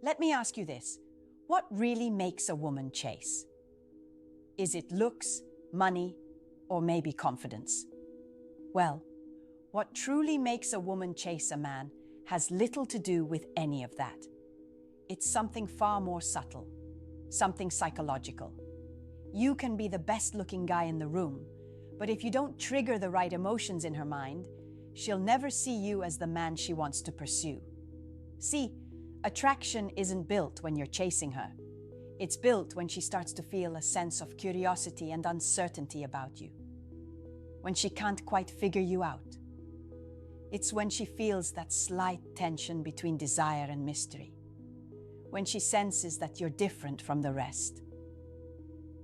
Let me ask you this. What really makes a woman chase? Is it looks, money, or maybe confidence? Well, what truly makes a woman chase a man has little to do with any of that. It's something far more subtle, something psychological. You can be the best-looking guy in the room, but if you don't trigger the right emotions in her mind, she'll never see you as the man she wants to pursue. See, attraction isn't built when you're chasing her. It's built when she starts to feel a sense of curiosity and uncertainty about you. When she can't quite figure you out. It's when she feels that slight tension between desire and mystery. When she senses that you're different from the rest.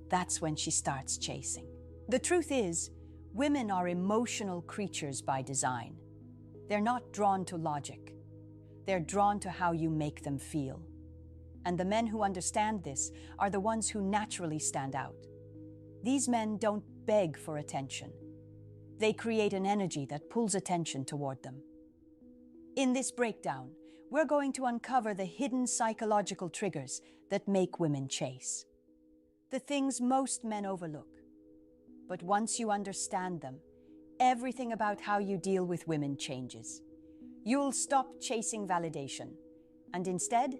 That's when she starts chasing. The truth is, women are emotional creatures by design. They're not drawn to logic. They're drawn to how you make them feel. And the men who understand this are the ones who naturally stand out. These men don't beg for attention. They create an energy that pulls attention toward them. In this breakdown, we're going to uncover the hidden psychological triggers that make women chase. The things most men overlook. But once you understand them, everything about how you deal with women changes. You'll stop chasing validation, and instead,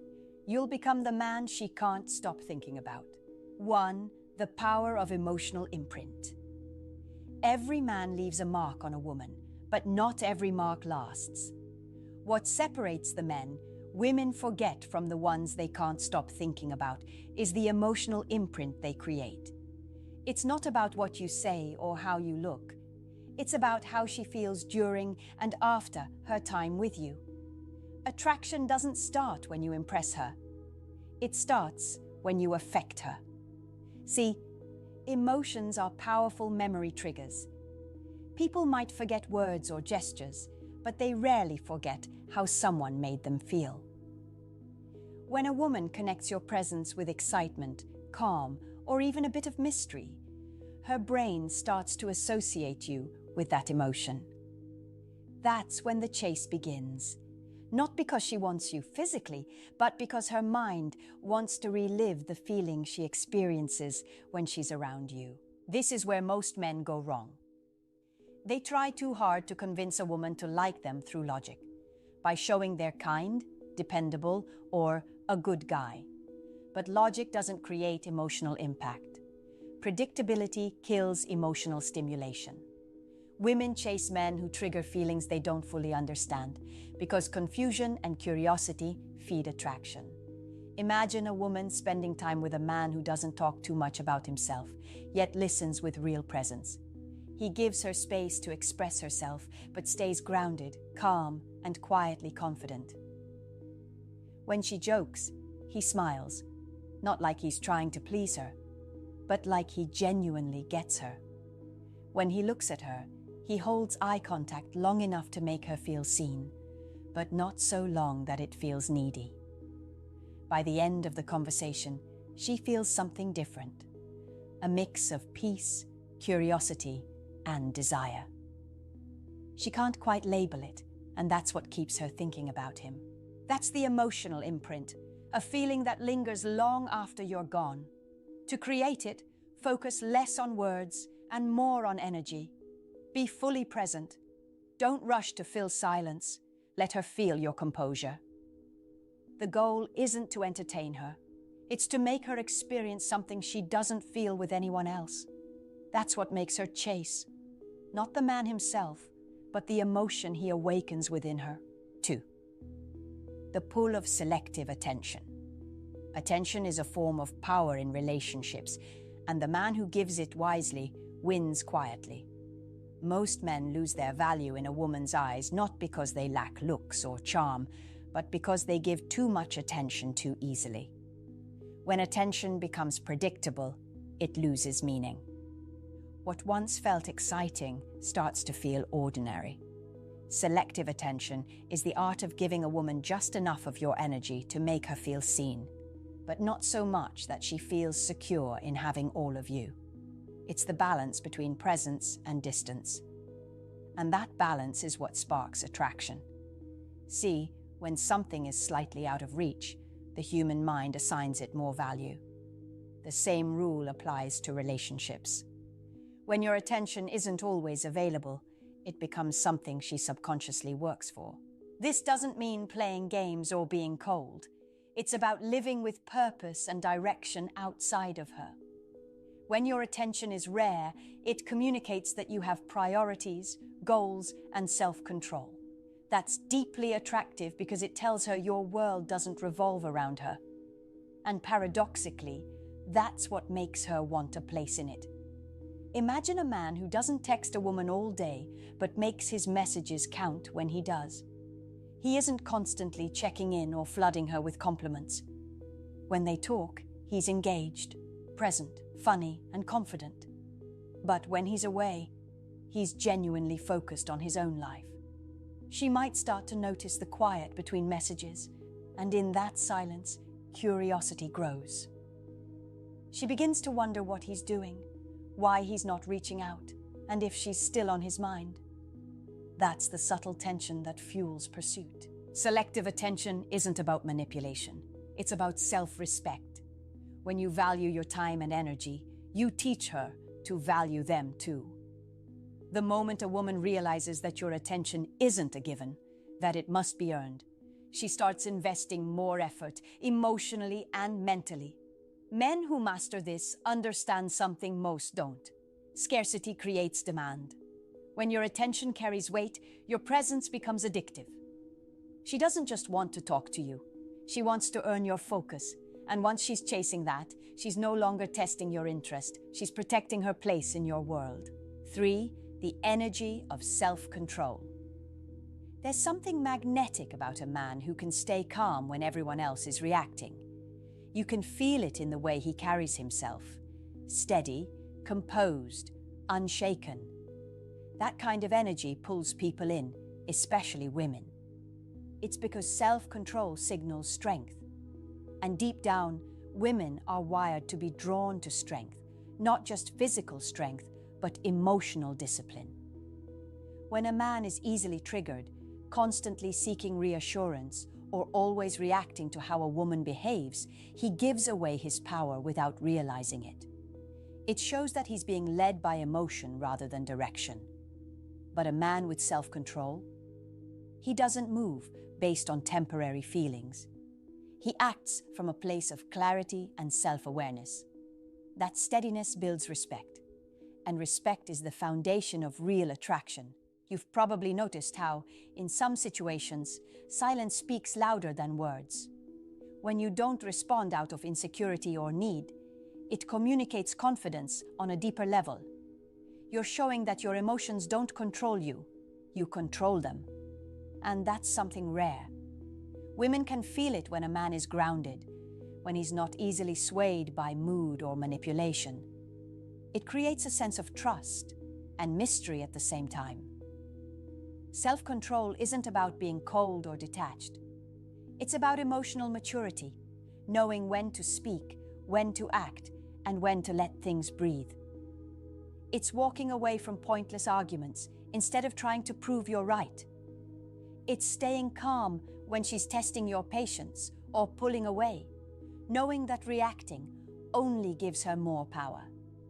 you'll become the man she can't stop thinking about. 1. The power of emotional imprint. Every man leaves a mark on a woman, but not every mark lasts. What separates the men women forget from the ones they can't stop thinking about is the emotional imprint they create. It's not about what you say or how you look. It's about how she feels during and after her time with you. Attraction doesn't start when you impress her. It starts when you affect her. See, emotions are powerful memory triggers. People might forget words or gestures, but they rarely forget how someone made them feel. When a woman connects your presence with excitement, calm, or even a bit of mystery, her brain starts to associate you with that emotion. That's when the chase begins. Not because she wants you physically, but because her mind wants to relive the feeling she experiences when she's around you. This is where most men go wrong. They try too hard to convince a woman to like them through logic, by showing they're kind, dependable, or a good guy. But logic doesn't create emotional impact. Predictability kills emotional stimulation. Women chase men who trigger feelings they don't fully understand, because confusion and curiosity feed attraction. Imagine a woman spending time with a man who doesn't talk too much about himself, yet listens with real presence. He gives her space to express herself, but stays grounded, calm, and quietly confident. When she jokes, he smiles, not like he's trying to please her, but like he genuinely gets her. When he looks at her, he holds eye contact long enough to make her feel seen, but not so long that it feels needy. By the end of the conversation, she feels something different, a mix of peace, curiosity, and desire. She can't quite label it, and that's what keeps her thinking about him. That's the emotional imprint, a feeling that lingers long after you're gone. To create it, focus less on words and more on energy. Be fully present. Don't rush to fill silence. Let her feel your composure. The goal isn't to entertain her. It's to make her experience something she doesn't feel with anyone else. That's what makes her chase. Not the man himself, but the emotion he awakens within her. 2. The pull of selective attention. Attention is a form of power in relationships, and the man who gives it wisely wins quietly. Most men lose their value in a woman's eyes not because they lack looks or charm, but because they give too much attention too easily. When attention becomes predictable, it loses meaning. What once felt exciting starts to feel ordinary. Selective attention is the art of giving a woman just enough of your energy to make her feel seen, but not so much that she feels secure in having all of you. It's the balance between presence and distance. And that balance is what sparks attraction. See, when something is slightly out of reach, the human mind assigns it more value. The same rule applies to relationships. When your attention isn't always available, it becomes something she subconsciously works for. This doesn't mean playing games or being cold. It's about living with purpose and direction outside of her. When your attention is rare, it communicates that you have priorities, goals, and self-control. That's deeply attractive because it tells her your world doesn't revolve around her. And paradoxically, that's what makes her want a place in it. Imagine a man who doesn't text a woman all day, but makes his messages count when he does. He isn't constantly checking in or flooding her with compliments. When they talk, he's engaged, present, funny, and confident. But when he's away, he's genuinely focused on his own life. She might start to notice the quiet between messages, and in that silence, curiosity grows. She begins to wonder what he's doing, why he's not reaching out, and if she's still on his mind. That's the subtle tension that fuels pursuit. Selective attention isn't about manipulation. It's about self-respect. When you value your time and energy, you teach her to value them too. The moment a woman realizes that your attention isn't a given, that it must be earned, she starts investing more effort, emotionally and mentally. Men who master this understand something most don't. Scarcity creates demand. When your attention carries weight, your presence becomes addictive. She doesn't just want to talk to you. She wants to earn your focus. And once she's chasing that, she's no longer testing your interest. She's protecting her place in your world. 3. The energy of self-control. There's something magnetic about a man who can stay calm when everyone else is reacting. You can feel it in the way he carries himself. Steady, composed, unshaken. That kind of energy pulls people in, especially women. It's because self-control signals strength. And deep down, women are wired to be drawn to strength, not just physical strength, but emotional discipline. When a man is easily triggered, constantly seeking reassurance, or always reacting to how a woman behaves, he gives away his power without realizing it. It shows that he's being led by emotion rather than direction. But a man with self-control, he doesn't move based on temporary feelings. He acts from a place of clarity and self-awareness. That steadiness builds respect, and respect is the foundation of real attraction. You've probably noticed how, in some situations, silence speaks louder than words. When you don't respond out of insecurity or need, it communicates confidence on a deeper level. You're showing that your emotions don't control you, you control them. And that's something rare. Women can feel it when a man is grounded, when he's not easily swayed by mood or manipulation. It creates a sense of trust and mystery at the same time. Self-control isn't about being cold or detached. It's about emotional maturity, knowing when to speak, when to act, and when to let things breathe. It's walking away from pointless arguments instead of trying to prove you're right. It's staying calm when she's testing your patience or pulling away, knowing that reacting only gives her more power.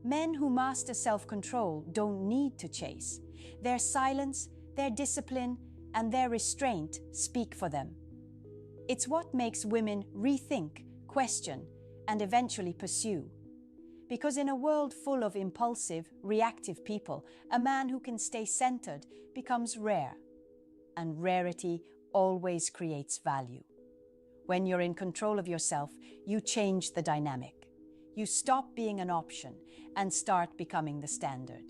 Men who master self-control don't need to chase. Their silence, their discipline, and their restraint speak for them. It's what makes women rethink, question, and eventually pursue. Because in a world full of impulsive, reactive people, a man who can stay centered becomes rare. And rarity always creates value. When you're in control of yourself, you change the dynamic. You stop being an option and start becoming the standard.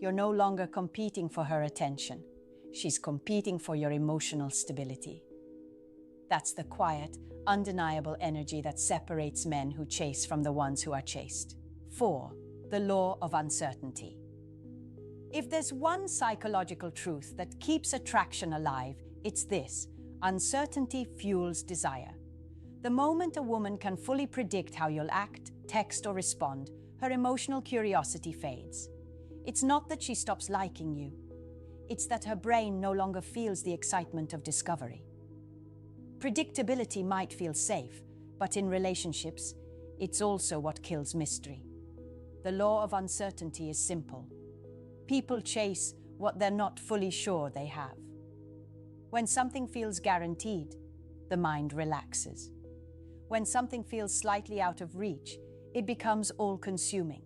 You're no longer competing for her attention. She's competing for your emotional stability. That's the quiet, undeniable energy that separates men who chase from the ones who are chased. 4. The law of uncertainty. If there's one psychological truth that keeps attraction alive, it's this: uncertainty fuels desire. The moment a woman can fully predict how you'll act, text, or respond, her emotional curiosity fades. It's not that she stops liking you. It's that her brain no longer feels the excitement of discovery. Predictability might feel safe, But in relationships, it's also what kills mystery. The law of uncertainty is simple. People chase what they're not fully sure they have. When something feels guaranteed, the mind relaxes. When something feels slightly out of reach, it becomes all-consuming.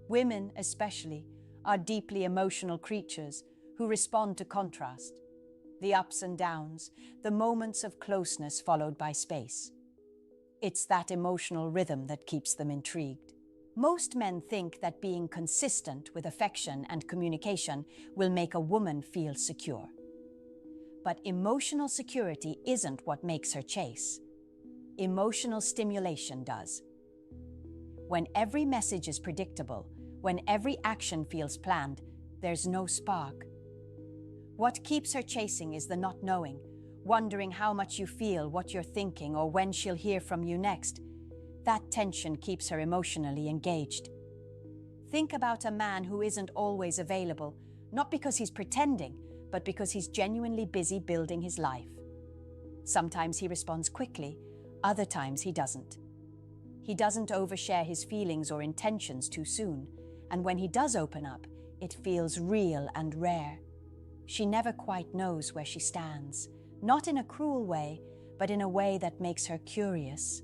Women, especially, are deeply emotional creatures who respond to contrast. The ups and downs, the moments of closeness followed by space. It's that emotional rhythm that keeps them intrigued. Most men think that being consistent with affection and communication will make a woman feel secure. But emotional security isn't what makes her chase. Emotional stimulation does. When every message is predictable, when every action feels planned, there's no spark. What keeps her chasing is the not knowing, wondering how much you feel, what you're thinking, or when she'll hear from you next. That tension keeps her emotionally engaged. Think about a man who isn't always available, not because he's pretending, but because he's genuinely busy building his life. Sometimes he responds quickly, other times he doesn't. He doesn't overshare his feelings or intentions too soon, and when he does open up, it feels real and rare. She never quite knows where she stands, not in a cruel way, but in a way that makes her curious.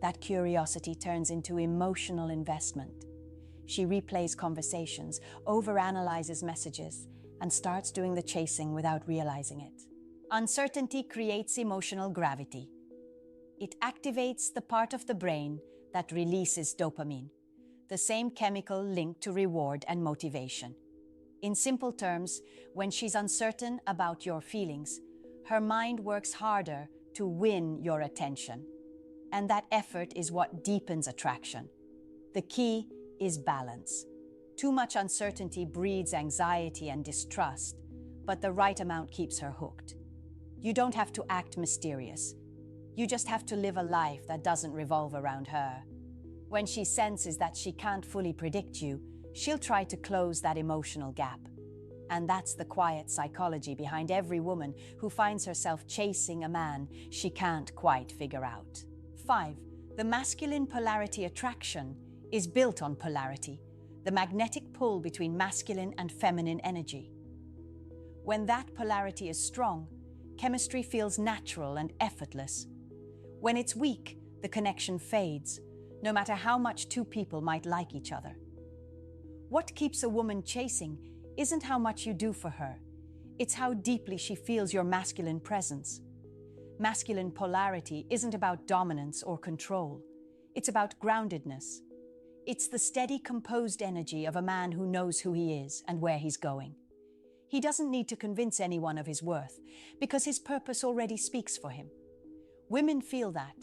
That curiosity turns into emotional investment. She replays conversations, overanalyzes messages, and starts doing the chasing without realizing it. Uncertainty creates emotional gravity. It activates the part of the brain that releases dopamine, the same chemical linked to reward and motivation. In simple terms, when she's uncertain about your feelings, her mind works harder to win your attention. And that effort is what deepens attraction. The key is balance. Too much uncertainty breeds anxiety and distrust, but the right amount keeps her hooked. You don't have to act mysterious. You just have to live a life that doesn't revolve around her. When she senses that she can't fully predict you, she'll try to close that emotional gap. And that's the quiet psychology behind every woman who finds herself chasing a man she can't quite figure out. 5. The masculine polarity attraction is built on polarity, the magnetic pull between masculine and feminine energy. When that polarity is strong, chemistry feels natural and effortless. When it's weak, the connection fades, no matter how much two people might like each other. What keeps a woman chasing isn't how much you do for her. It's how deeply she feels your masculine presence. Masculine polarity isn't about dominance or control. It's about groundedness. It's the steady, composed energy of a man who knows who he is and where he's going. He doesn't need to convince anyone of his worth, because his purpose already speaks for him. Women feel that.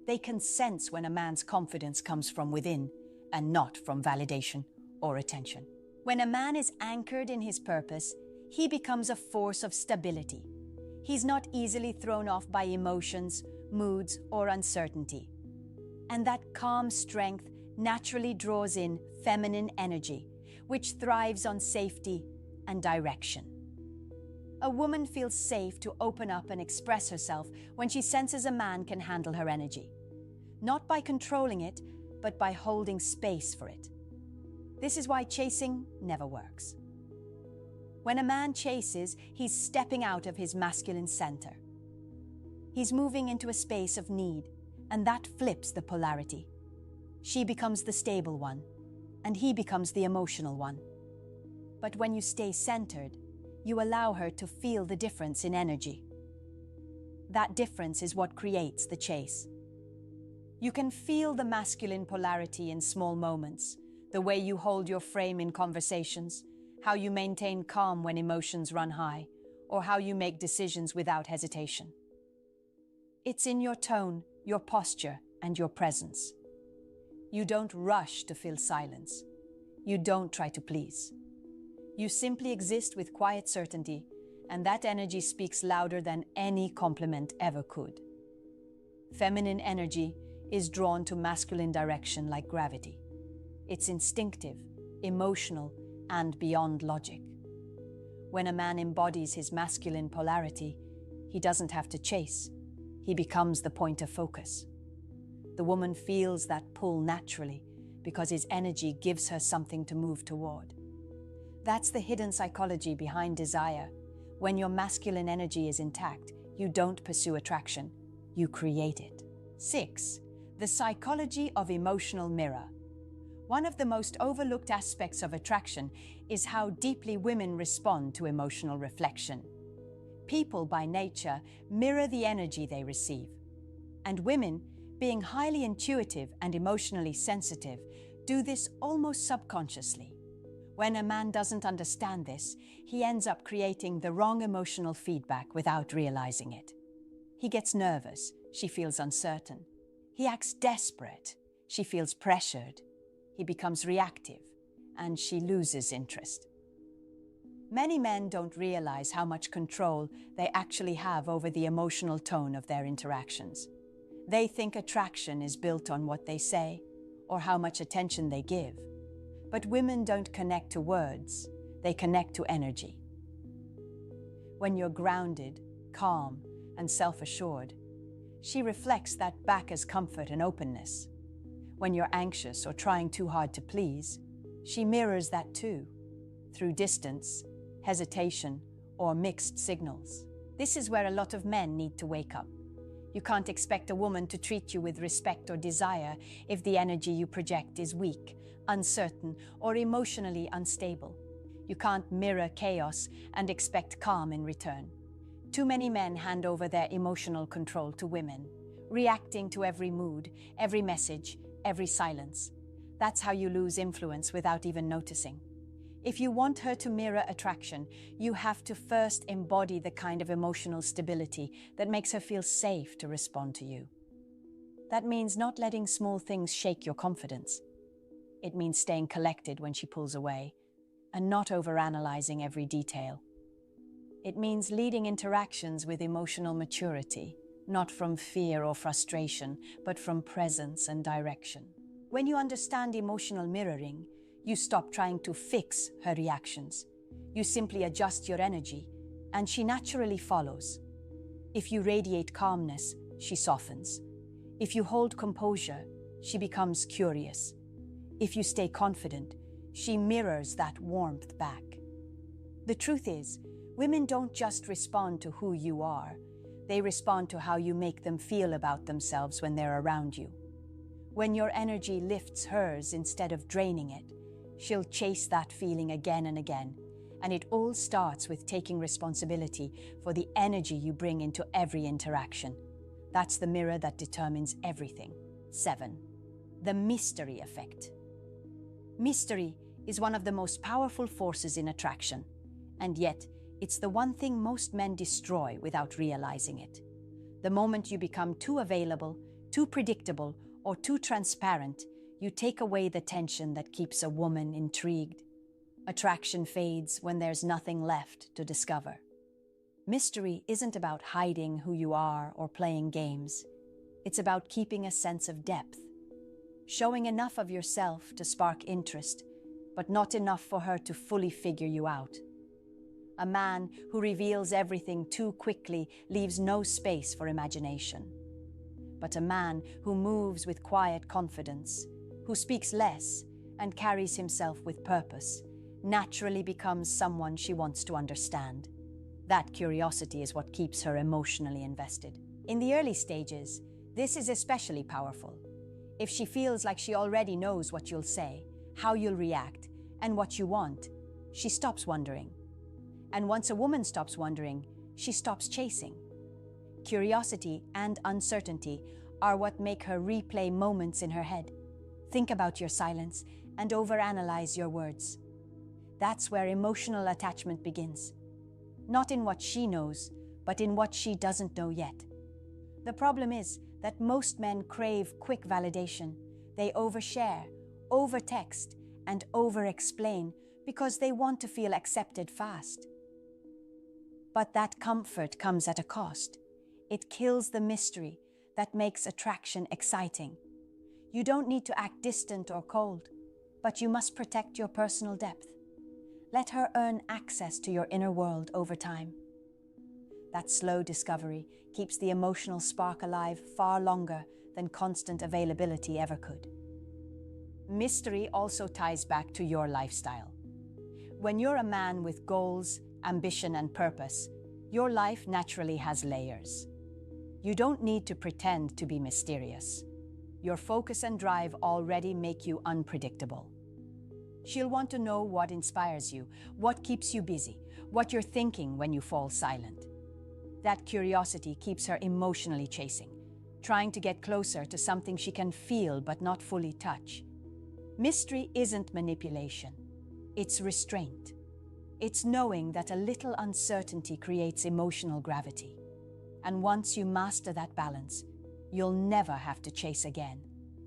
They can sense when a man's confidence comes from within and not from validation or attention. When a man is anchored in his purpose, he becomes a force of stability. He's not easily thrown off by emotions, moods, or uncertainty. And that calm strength naturally draws in feminine energy, which thrives on safety and direction. A woman feels safe to open up and express herself when she senses a man can handle her energy. Not by controlling it, but by holding space for it. This is why chasing never works. When a man chases, he's stepping out of his masculine center. He's moving into a space of need, and that flips the polarity. She becomes the stable one, and he becomes the emotional one. But when you stay centered, you allow her to feel the difference in energy. That difference is what creates the chase. You can feel the masculine polarity in small moments, the way you hold your frame in conversations, how you maintain calm when emotions run high, or how you make decisions without hesitation. It's in your tone, your posture, and your presence. You don't rush to fill silence. You don't try to please. You simply exist with quiet certainty, and that energy speaks louder than any compliment ever could. Feminine energy is drawn to masculine direction like gravity. It's instinctive, emotional, and beyond logic. When a man embodies his masculine polarity, he doesn't have to chase. He becomes the point of focus. The woman feels that pull naturally because his energy gives her something to move toward. That's the hidden psychology behind desire. When your masculine energy is intact, you don't pursue attraction, you create it. 6. The psychology of emotional mirror. One of the most overlooked aspects of attraction is how deeply women respond to emotional reflection. People, by nature, mirror the energy they receive. And women, being highly intuitive and emotionally sensitive, do this almost subconsciously. When a man doesn't understand this, he ends up creating the wrong emotional feedback without realizing it. He gets nervous, she feels uncertain. He acts desperate, she feels pressured. He becomes reactive, and she loses interest. Many men don't realize how much control they actually have over the emotional tone of their interactions. They think attraction is built on what they say or how much attention they give. But women don't connect to words, they connect to energy. When you're grounded, calm, and self-assured, she reflects that back as comfort and openness. When you're anxious or trying too hard to please, she mirrors that too, through distance, hesitation, or mixed signals. This is where a lot of men need to wake up. You can't expect a woman to treat you with respect or desire if the energy you project is weak, uncertain, or emotionally unstable. You can't mirror chaos and expect calm in return. Too many men hand over their emotional control to women, reacting to every mood, every message, every silence. That's how you lose influence without even noticing. If you want her to mirror attraction, you have to first embody the kind of emotional stability that makes her feel safe to respond to you. That means not letting small things shake your confidence. It means staying collected when she pulls away, and not overanalyzing every detail. It means leading interactions with emotional maturity, not from fear or frustration, but from presence and direction. When you understand emotional mirroring, you stop trying to fix her reactions. You simply adjust your energy, and she naturally follows. If you radiate calmness, she softens. If you hold composure, she becomes curious. If you stay confident, she mirrors that warmth back. The truth is, women don't just respond to who you are. They respond to how you make them feel about themselves when they're around you. When your energy lifts hers instead of draining it, she'll chase that feeling again and again. And it all starts with taking responsibility for the energy you bring into every interaction. That's the mirror that determines everything. 7. The mystery effect. Mystery is one of the most powerful forces in attraction, and yet it's the one thing most men destroy without realizing it. The moment you become too available, too predictable, or too transparent, you take away the tension that keeps a woman intrigued. Attraction fades when there's nothing left to discover. Mystery isn't about hiding who you are or playing games. It's about keeping a sense of depth. Showing enough of yourself to spark interest, but not enough for her to fully figure you out. A man who reveals everything too quickly leaves no space for imagination. But a man who moves with quiet confidence, who speaks less and carries himself with purpose, naturally becomes someone she wants to understand. That curiosity is what keeps her emotionally invested. In the early stages, this is especially powerful. If she feels like she already knows what you'll say, how you'll react, and what you want, she stops wondering. And once a woman stops wondering, she stops chasing. Curiosity and uncertainty are what make her replay moments in her head. Think about your silence and overanalyze your words. That's where emotional attachment begins. Not in what she knows, but in what she doesn't know yet. The problem is that most men crave quick validation. They overshare, overtext, and over-explain because they want to feel accepted fast. But that comfort comes at a cost. It kills the mystery that makes attraction exciting. You don't need to act distant or cold, but you must protect your personal depth. Let her earn access to your inner world over time. That slow discovery keeps the emotional spark alive far longer than constant availability ever could. Mystery also ties back to your lifestyle. When you're a man with goals, ambition, and purpose, your life naturally has layers. You don't need to pretend to be mysterious. Your focus and drive already make you unpredictable. She'll want to know what inspires you, what keeps you busy, what you're thinking when you fall silent. That curiosity keeps her emotionally chasing, trying to get closer to something she can feel but not fully touch. Mystery isn't manipulation. It's restraint. It's knowing that a little uncertainty creates emotional gravity. And once you master that balance, you'll never have to chase again,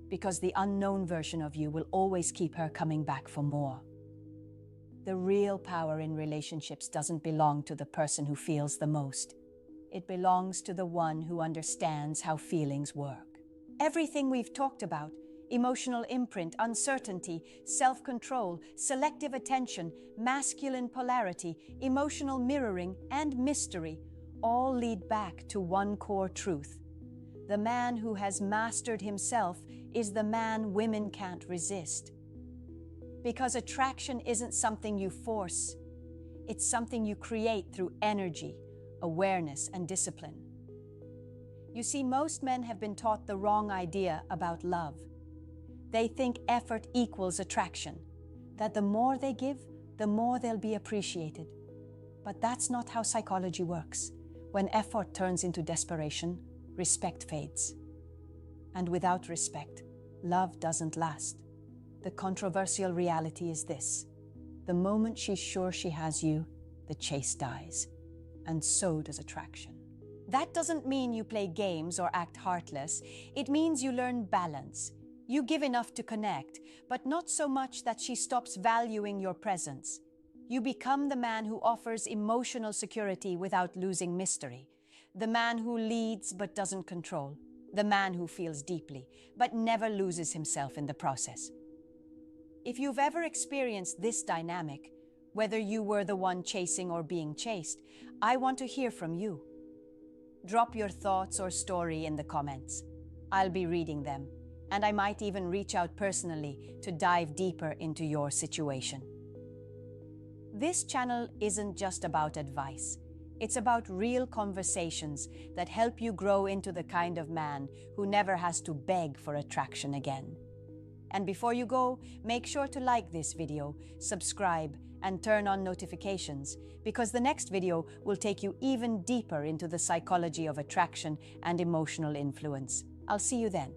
because the unknown version of you will always keep her coming back for more. The real power in relationships doesn't belong to the person who feels the most. It belongs to the one who understands how feelings work. Everything we've talked about, emotional imprint, uncertainty, self-control, selective attention, masculine polarity, emotional mirroring, and mystery, all lead back to one core truth. The man who has mastered himself is the man women can't resist. Because attraction isn't something you force. It's something you create through energy, awareness, and discipline. You see, most men have been taught the wrong idea about love. They think effort equals attraction, that the more they give, the more they'll be appreciated. But that's not how psychology works. When effort turns into desperation, respect fades. And without respect, love doesn't last. The controversial reality is this: the moment she's sure she has you, the chase dies. And so does attraction. That doesn't mean you play games or act heartless. It means you learn balance. You give enough to connect, but not so much that she stops valuing your presence. You become the man who offers emotional security without losing mystery. The man who leads but doesn't control. The man who feels deeply but never loses himself in the process. If you've ever experienced this dynamic, whether you were the one chasing or being chased, I want to hear from you. Drop your thoughts or story in the comments. I'll be reading them, and I might even reach out personally to dive deeper into your situation. This channel isn't just about advice. It's about real conversations that help you grow into the kind of man who never has to beg for attraction again. And before you go, make sure to like this video, subscribe, and turn on notifications, because the next video will take you even deeper into the psychology of attraction and emotional influence. I'll see you then.